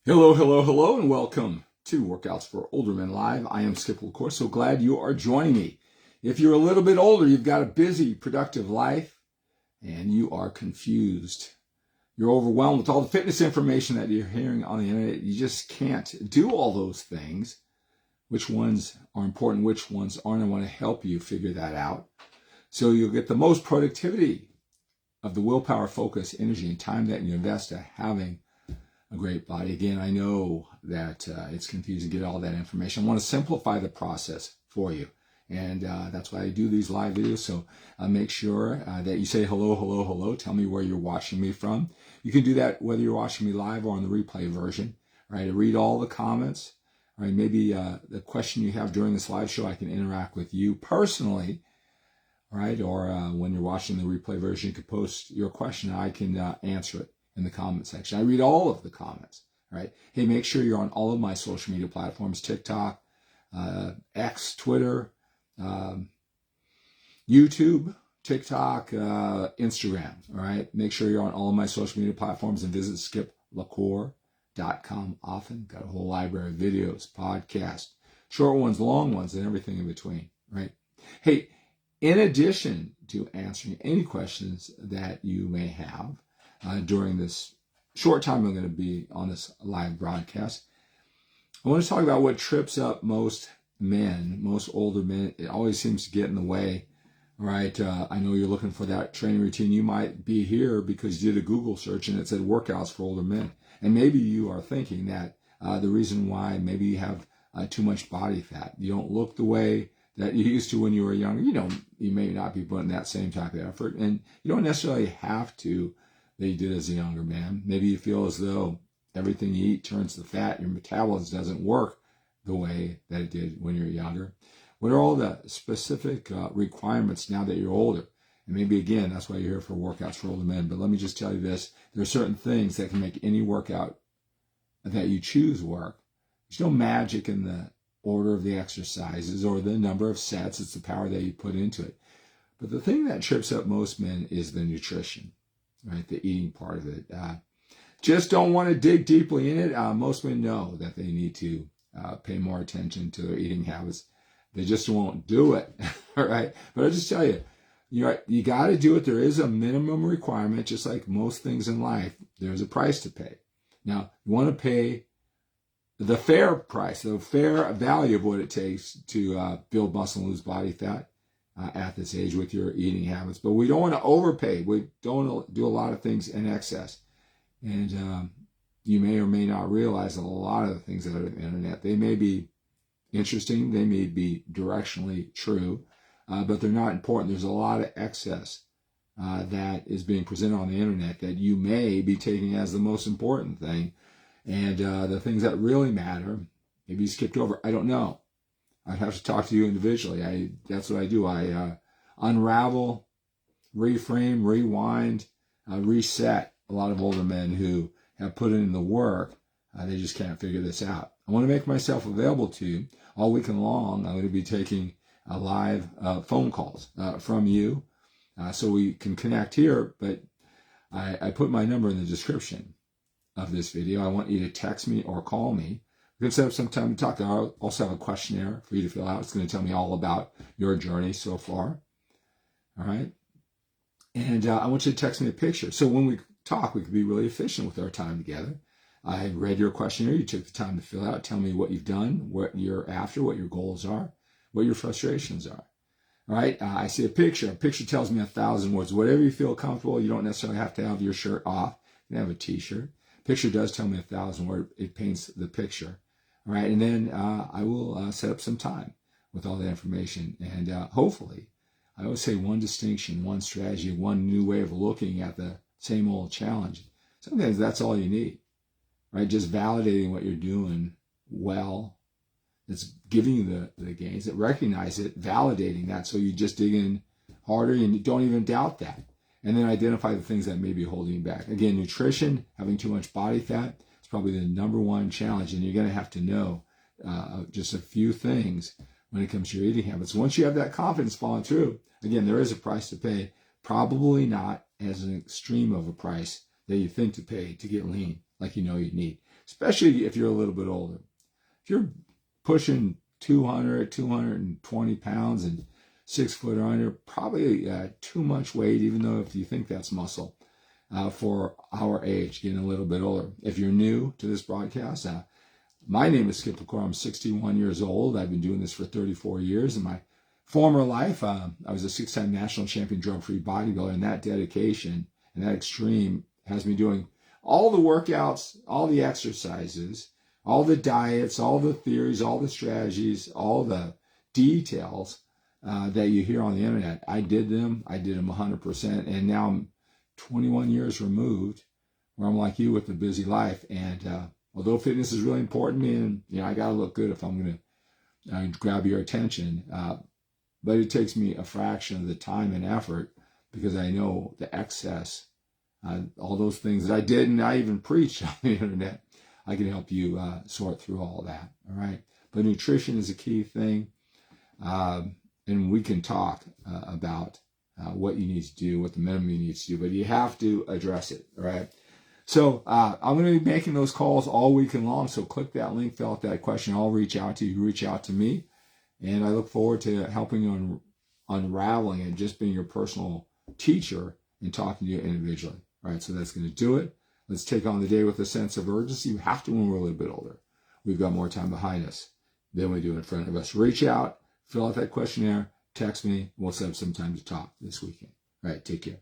Hello, hello, hello, and welcome to Workouts for Older Men Live. I am Skip LaCour. So glad you are joining me. If you're a little bit older, you've got a busy, productive life, and you are confused. You're overwhelmed with all the fitness information that you're hearing on the internet. You just can't do all those things. Which ones are important, which ones aren't? I want to help you figure that out so you'll get the most productivity of the willpower, focus, energy, and time that you invest to having a great body. Again, I know that it's confusing to get all that information. I want to simplify the process for you. And that's why I do these live videos. So make sure that you say hello, hello, hello. Tell me where you're watching me from. You can do that whether you're watching me live or on the replay version. Right? I read all the comments. Right? Maybe the question you have during this live show, I can interact with you personally. Right? Or when you're watching the replay version, you can post your question. I can answer it in the comment section. I read all of the comments, right? Hey, make sure you're on all of my social media platforms, TikTok, X, Twitter, YouTube, TikTok, Instagram, all right? Make sure you're on all of my social media platforms and visit skiplacour.com often. Got a whole library of videos, podcasts, short ones, long ones, and everything in between, right? Hey, in addition to answering any questions that you may have, during this short time I'm going to be on this live broadcast, I want to talk about what trips up most men, most older men. It always seems to get in the way, right? I know you're looking for that training routine. You might be here because you did a Google search and it said workouts for older men. And maybe you are thinking that the reason why maybe you have too much body fat. You don't look the way that you used to when you were younger. You may not be putting that same type of effort. And you don't necessarily have to that you did as a younger man. Maybe you feel as though everything you eat turns to fat. Your metabolism doesn't work the way that it did when you were younger. What are all the specific requirements now that you're older? And maybe, again, that's why you're here for Workouts for Older Men. But let me just tell you this. There are certain things that can make any workout that you choose work. There's no magic in the order of the exercises or the number of sets. It's the power that you put into it. But the thing that trips up most men is the nutrition. Right, the eating part of it. Just don't want to dig deeply in it. Most men know that they need to pay more attention to their eating habits. They just won't do it. All right, but I'll just tell you, you got to do it. There is a minimum requirement, just like most things in life. There's a price to pay. Now, you want to pay the fair price, the fair value of what it takes to build muscle and lose body fat at this age with your eating habits. But we don't want to overpay. We don't want to do a lot of things in excess. And you may or may not realize that a lot of the things that are on the internet, they may be interesting, they may be directionally true, but they're not important. There's a lot of excess that is being presented on the internet that you may be taking as the most important thing. And the things that really matter, maybe you skipped over. I don't know. I'd have to talk to you individually. That's what I do. I unravel, reframe, rewind, reset a lot of older men who have put in the work. They just can't figure this out. I want to make myself available to you all weekend long. I'm going to be taking live phone calls from you so we can connect here. But I put my number in the description of this video. I want you to text me or call me. We can set up some time to talk. I'll also have a questionnaire for you to fill out. It's going to tell me all about your journey so far. All right. And I want you to text me a picture. So when we talk, we can be really efficient with our time together. I read your questionnaire. You took the time to fill out. Tell me what you've done, what you're after, what your goals are, what your frustrations are. All right. I see a picture. A picture tells me 1,000 words. Whatever you feel comfortable, you don't necessarily have to have your shirt off. You can have a T-shirt. Picture does tell me 1,000 words. It paints the picture. All right, and then I will set up some time with all that information. And hopefully, I always say one distinction, one strategy, one new way of looking at the same old challenge. Sometimes that's all you need, right? Just validating what you're doing well. It's giving you the gains. It recognize it, validating that. So you just dig in harder and you don't even doubt that. And then identify the things that may be holding you back. Again, nutrition, having too much body fat, probably the number one challenge, and you're going to have to know just a few things when it comes to your eating habits. Once you have that confidence falling through, again, there is a price to pay, probably not as an extreme of a price that you think to pay to get lean like you need, especially if you're a little bit older. If you're pushing 200, 220 pounds and 6 foot under, probably too much weight, even though if you think that's muscle, for our age, getting a little bit older. If you're new to this broadcast, my name is Skip LaCour. I'm 61 years old. I've been doing this for 34 years. In my former life, I was a 6-time national champion drug-free bodybuilder, and that dedication and that extreme has me doing all the workouts, all the exercises, all the diets, all the theories, all the strategies, all the details that you hear on the internet. I did them 100%, and now I'm 21 years removed, where I'm like you with a busy life. And although fitness is really important to me, and I got to look good if I'm going to grab your attention, but it takes me a fraction of the time and effort because I know the excess, all those things that I did and I even preached on the internet. I can help you sort through all that. All right. But nutrition is a key thing. And we can talk about what you need to do, what the minimum you need to do, but you have to address it. All right. So I'm going to be making those calls all weekend long. So click that link, fill out that question. I'll reach out to you. You reach out to me. And I look forward to helping you on unraveling and just being your personal teacher and talking to you individually. All right. So that's going to do it. Let's take on the day with a sense of urgency. We have to when we're a little bit older. We've got more time behind us than we do in front of us. Reach out, fill out that questionnaire, text me. We'll set up some time to talk this weekend. All right, take care.